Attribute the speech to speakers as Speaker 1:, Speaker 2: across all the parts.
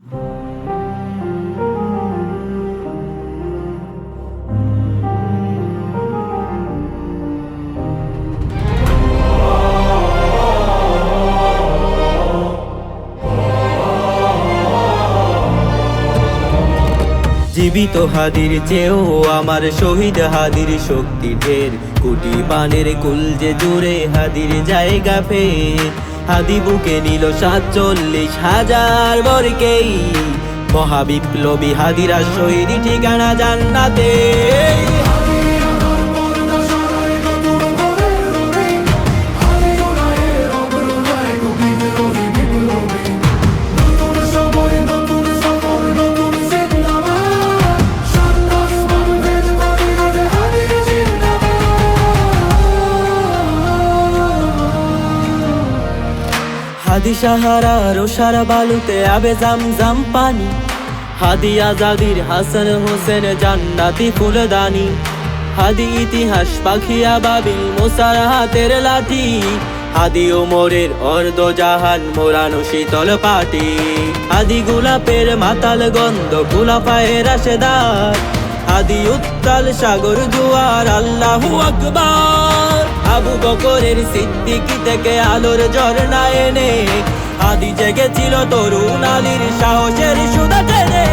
Speaker 1: জীবিত হাদির চেয়েও আমার শহীদ হাদির শক্তি ঢের, কোটি বানের কুলজে জুড়ে হাদির জায়গা ফের। হাদি বুকে নিল ৪৭,০০০ বরকেই, মহাবিপ্লবী হাদিরা শহীদ ঠিকানা জান্নাতে। হাদি সাহারার সারা বালুতে আবে জামজাম পানি, হাদি আজাদির হাসান হোসেন জান্নাতি ফুলদানি। হাদি ইতিহাস পাখি আবাবিল মুসার হাতের লাঠি, হাদি ওমরের অর্ধ জাহান মোরানো শীতল পাটি। হাদি গোলাপের মাতাল গন্ধ গোলাপায়ে রাশেদার, হাদি উত্তাল সাগর জোয়ার আল্লাহু আকবার। আবু বকরের সিদ্দিকী থেকে আলোর ঝর্ণা এনে, হাদি জেগেছিল তরুণ আলীর সাহসের সুধা টেনে।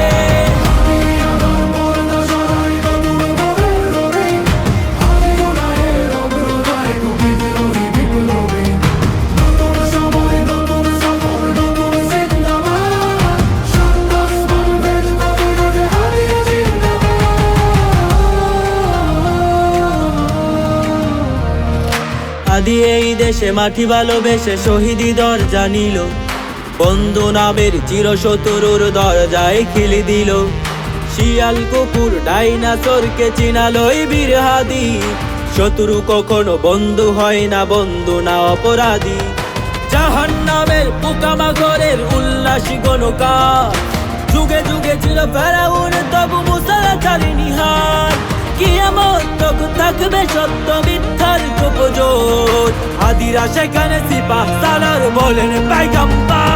Speaker 1: হাদি এই দেশে মাটি ভালোবেসে শহীদি দরজা নিল, বন্ধু নামের চিরশত্রুর দরজায় খিলি দিল। শিয়াল কুকুর ডাইনাসরকে চিনালই বীর হাদি, শত্রু কখনো বন্ধু হয় না, বন্ধু না অপরাধী। জাহান্নামের পোকামাকড়ের উল্লাসী গণকা, যুগে যুগে ছিল ফেরাউন তবু মুসা চালিনি হাত। কিয়ামত তখন থাকবে সত্য মিথ্যার গোপজোট, হাদিরা সেখানে সিপাহ সালার বলেন পয়গম্বর।